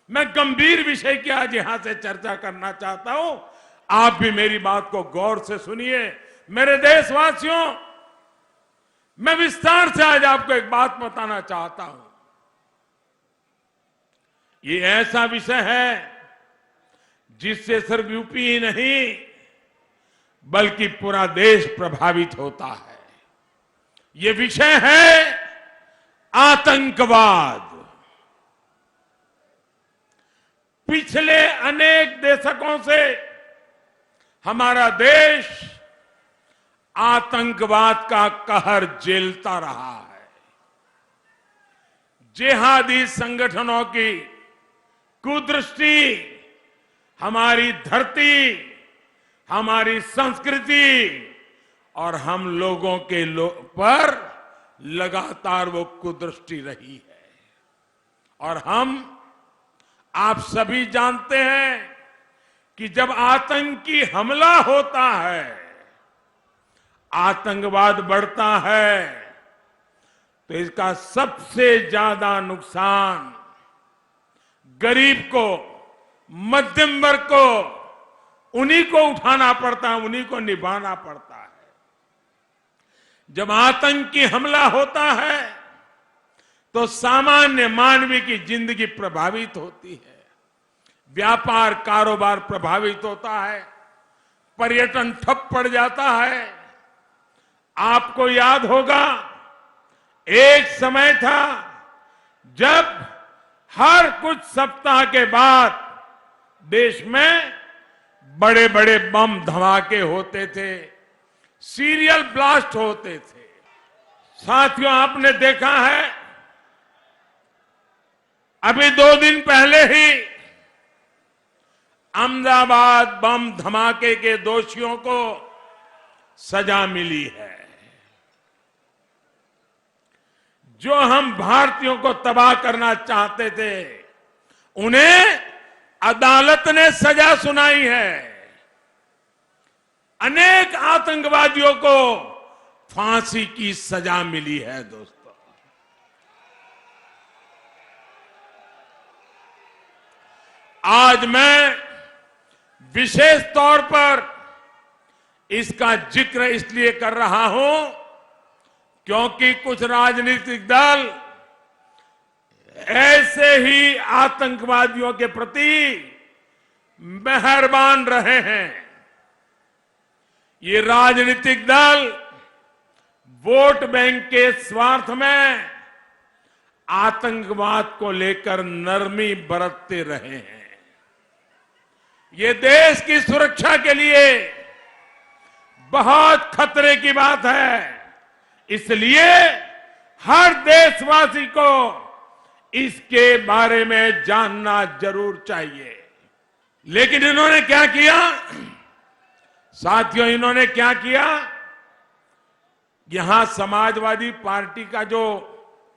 मैं गंभीर विषय की आज यहां से चर्चा करना चाहता हूं। आप भी मेरी बात को गौर से सुनिए। मेरे देशवासियों, मैं विस्तार से आज आपको एक बात बताना चाहता हूं। ये ऐसा विषय है जिससे सिर्फ यूपी ही नहीं बल्कि पूरा देश प्रभावित होता है। ये विषय है आतंकवाद। पिछले अनेक दशकों से हमारा देश आतंकवाद का कहर झेलता रहा है। जिहादी संगठनों की कुदृष्टि हमारी धरती, हमारी संस्कृति और हम लोगों के पर लगातार वो कुदृष्टि रही है। और आप सभी जानते हैं कि जब आतंकी हमला होता है, आतंकवाद बढ़ता है, तो इसका सबसे ज्यादा नुकसान गरीब को, मध्यम वर्ग को, उन्हीं को उठाना पड़ता है, उन्हीं को निभाना पड़ता है। जब आतंकी हमला होता है तो सामान्य मानवी की जिंदगी प्रभावित होती है, व्यापार कारोबार प्रभावित होता है, पर्यटन ठप पड़ जाता है। आपको याद होगा, एक समय था जब हर कुछ सप्ताह के बाद देश में बड़े बड़े बम धमाके होते थे, सीरियल ब्लास्ट होते थे। साथियों, आपने देखा है, अभी 2 दिन पहले ही अहमदाबाद बम धमाके के दोषियों को सजा मिली है। जो हम भारतीयों को तबाह करना चाहते थे, उन्हें अदालत ने सजा सुनाई है। अनेक आतंकवादियों को फांसी की सजा मिली है। दोस्तों, आज मैं विशेष तौर पर इसका जिक्र इसलिए कर रहा हूं क्योंकि कुछ राजनीतिक दल ऐसे ही आतंकवादियों के प्रति मेहरबान रहे हैं। ये राजनीतिक दल वोट बैंक के स्वार्थ में आतंकवाद को लेकर नरमी बरतते रहे हैं। ये देश की सुरक्षा के लिए बहुत खतरे की बात है। इसलिए हर देशवासी को इसके बारे में जानना जरूर चाहिए। लेकिन इन्होंने क्या किया साथियों, इन्होंने क्या किया? यहां समाजवादी पार्टी का जो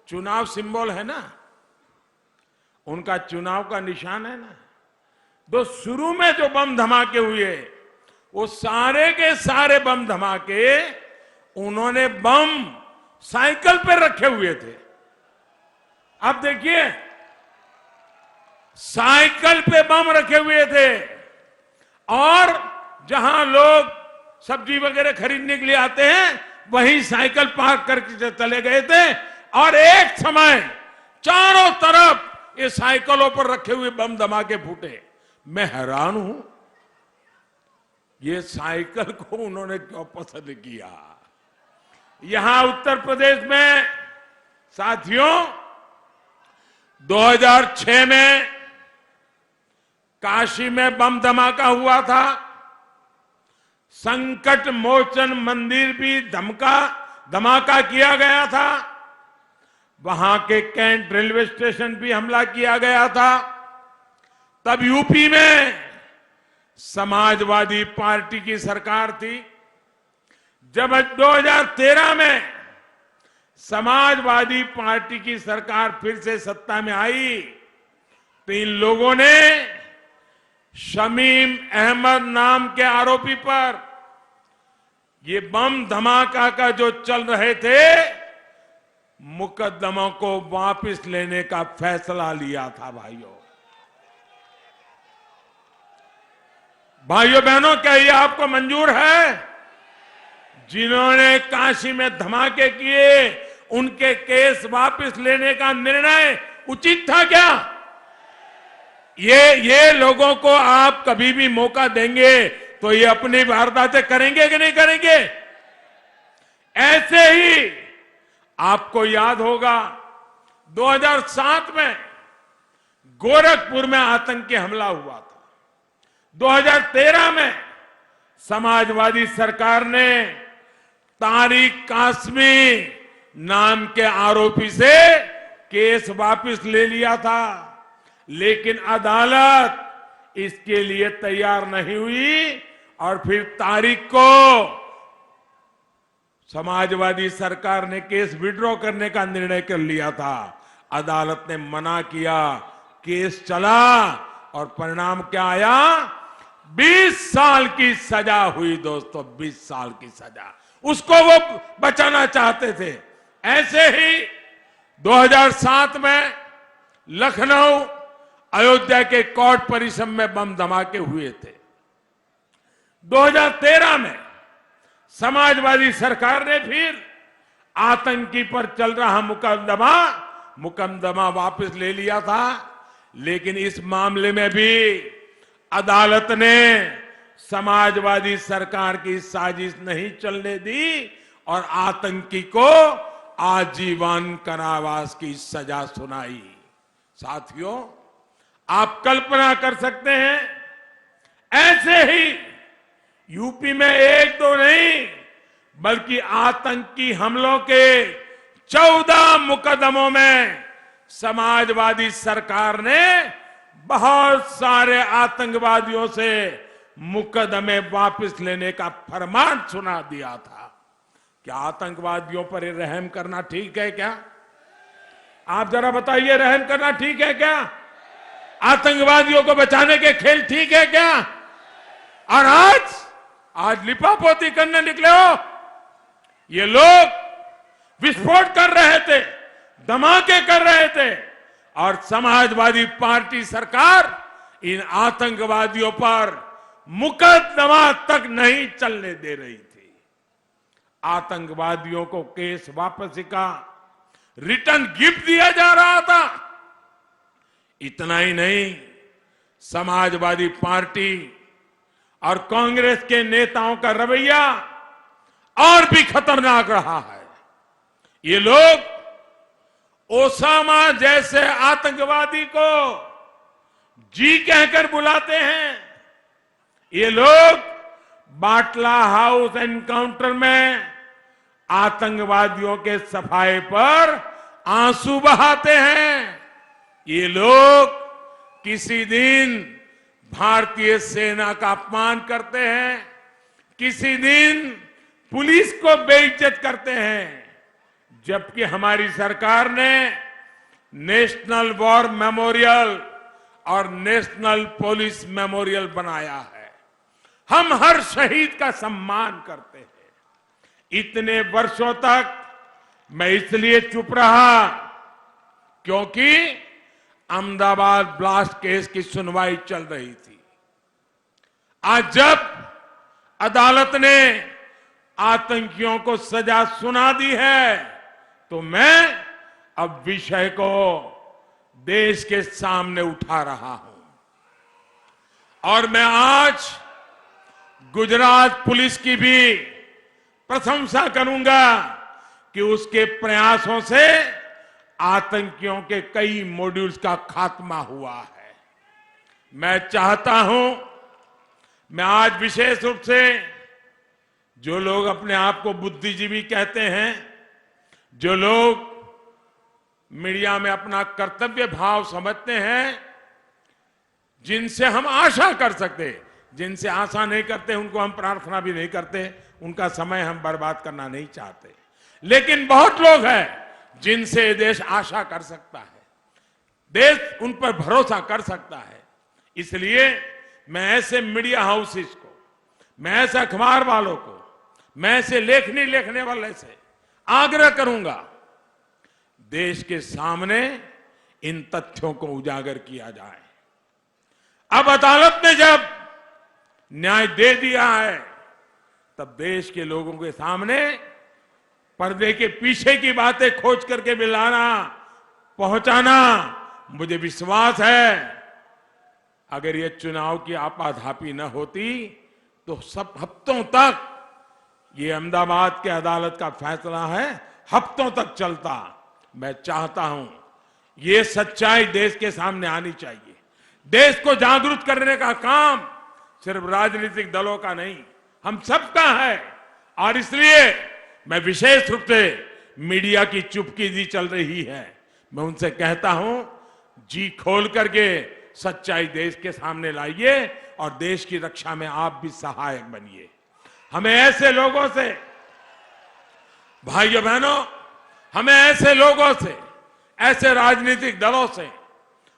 चुनाव सिंबल है ना, उनका चुनाव का निशान है ना, तो शुरू में जो बम धमाके हुए, वो सारे के सारे बम धमाके उन्होंने बम साइकिल पर रखे हुए थे। आप देखिए, साइकिल पे बम रखे हुए थे और जहां लोग सब्जी वगैरह खरीदने के लिए आते हैं, वहीं साइकिल पार्क करके चले गए थे। और एक समय चारों तरफ ये साइकिलों पर रखे हुए बम धमाके फूटे। मैं हैरान हूं, ये साइकिल को उन्होंने क्यों पसंद किया? यहां उत्तर प्रदेश में साथियों 2006 में काशी में बम धमाका हुआ था। संकट मोचन मंदिर भी धमाका किया गया था। वहां के कैंट रेलवे स्टेशन भी हमला किया गया था। तब यूपी में समाजवादी पार्टी की सरकार थी। जब 2013 में समाजवादी पार्टी की सरकार फिर से सत्ता में आई, तो इन लोगों ने शमीम अहमद नाम के आरोपी पर ये बम धमाका का जो चल रहे थे, मुकदमों को वापस लेने का फैसला लिया था। भाइयों, भाइयों बहनों, क्या ये आपको मंजूर है? जिन्होंने काशी में धमाके किए उनके केस वापस लेने का निर्णय उचित था क्या? ये लोगों को आप कभी भी मौका देंगे तो ये अपनी वारदातें करेंगे कि नहीं करेंगे? ऐसे ही आपको याद होगा 2007 में गोरखपुर में आतंकी हमला हुआ था। 2013 में समाजवादी सरकार ने तारिक कासमी नाम के आरोपी से केस वापस ले लिया था, लेकिन अदालत इसके लिए तैयार नहीं हुई और फिर तारिक को समाजवादी सरकार ने केस विड्रॉ करने का निर्णय कर लिया था। अदालत ने मना किया, केस चला और परिणाम क्या आया? 20 साल की सजा हुई दोस्तों, 20 साल की सजा। उसको वो बचाना चाहते थे। ऐसे ही 2007 में लखनऊ अयोध्या के कोर्ट परिसर में बम धमाके हुए थे। 2013 में समाजवादी सरकार ने फिर आतंकी पर चल रहा मुकदमा वापस ले लिया था, लेकिन इस मामले में भी अदालत ने समाजवादी सरकार की साजिश नहीं चलने दी और आतंकी को आजीवन कारावास की सजा सुनाई। साथियों, आप कल्पना कर सकते हैं, ऐसे ही यूपी में एक दो नहीं बल्कि आतंकी हमलों के 14 मुकदमों में समाजवादी सरकार ने बहुत सारे आतंकवादियों से मुकदमे वापस लेने का फरमान सुना दिया था। क्या आतंकवादियों पर रहम करना ठीक है क्या? आप जरा बताइए, रहम करना ठीक है क्या? आतंकवादियों को बचाने के खेल ठीक है क्या? और आज लिपापोती करने निकले हो। ये लोग विस्फोट कर रहे थे, धमाके कर रहे थे और समाजवादी पार्टी सरकार इन आतंकवादियों पर मुकदमा तक नहीं चलने दे रही थी। आतंकवादियों को केस वापसी का रिटर्न गिफ्ट दिया जा रहा था। इतना ही नहीं, समाजवादी पार्टी और कांग्रेस के नेताओं का रवैया और भी खतरनाक रहा है। ये लोग ओसामा जैसे आतंकवादी को जी कहकर बुलाते हैं। ये लोग बाटला हाउस एनकाउंटर में आतंकवादियों के सफाए पर आंसू बहाते हैं। ये लोग किसी दिन भारतीय सेना का अपमान करते हैं, किसी दिन पुलिस को बेइज्जत करते हैं, जबकि हमारी सरकार ने नेशनल वॉर मेमोरियल और नेशनल पुलिस मेमोरियल बनाया है। हम हर शहीद का सम्मान करते हैं। इतने वर्षों तक मैं इसलिए चुप रहा क्योंकि अहमदाबाद ब्लास्ट केस की सुनवाई चल रही थी। आज जब अदालत ने आतंकियों को सजा सुना दी है तो मैं अब विषय को देश के सामने उठा रहा हूं और मैं आज गुजरात पुलिस की भी प्रशंसा करूंगा कि उसके प्रयासों से आतंकियों के कई मॉड्यूल्स का खात्मा हुआ है। मैं चाहता हूं, मैं आज विशेष रूप से जो लोग अपने आप को बुद्धिजीवी कहते हैं, जो लोग मीडिया में अपना कर्तव्य भाव समझते हैं, जिनसे हम आशा कर सकते, जिनसे आशा नहीं करते उनको हम प्रार्थना भी नहीं करते, उनका समय हम बर्बाद करना नहीं चाहते। लेकिन बहुत लोग हैं जिनसे देश आशा कर सकता है, देश उन पर भरोसा कर सकता है। इसलिए मैं ऐसे मीडिया हाउसेस को, मैं ऐसे अखबार वालों को, मैं ऐसे लेखनी लिखने वाले से आग्रह करूंगा, देश के सामने इन तथ्यों को उजागर किया जाए। अब अदालत ने जब न्याय दे दिया है, तब देश के लोगों के सामने पर्दे के पीछे की बातें खोज करके मिलाना, पहुंचाना, मुझे विश्वास है अगर ये चुनाव की आपाधापी न होती तो सब हफ्तों तक ये अहमदाबाद के अदालत का फैसला है, हफ्तों तक चलता। मैं चाहता हूं ये सच्चाई देश के सामने आनी चाहिए। देश को जागरूक करने का काम सिर्फ राजनीतिक दलों का नहीं, हम सबका है। और इसलिए मैं विशेष रूप से मीडिया की चुपकी चल रही है, मैं उनसे कहता हूं जी खोल करके सच्चाई देश के सामने लाइए और देश की रक्षा में आप भी सहायक बनिए। हमें ऐसे लोगों से, भाइयों बहनों, हमें ऐसे लोगों से, ऐसे राजनीतिक दलों से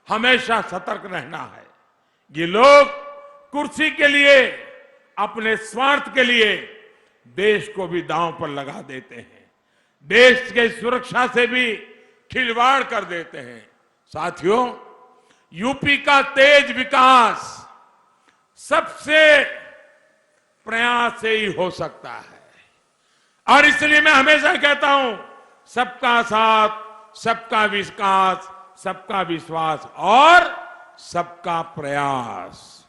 हमेशा सतर्क रहना है। ये लोग कुर्सी के लिए, अपने स्वार्थ के लिए देश को भी दांव पर लगा देते हैं, देश के सुरक्षा से भी खिलवाड़ कर देते हैं। साथियों, यूपी का तेज विकास सबसे प्रयास से ही हो सकता है और इसलिए मैं हमेशा कहता हूं सबका साथ, सबका विकास, सबका विश्वास और सबका प्रयास।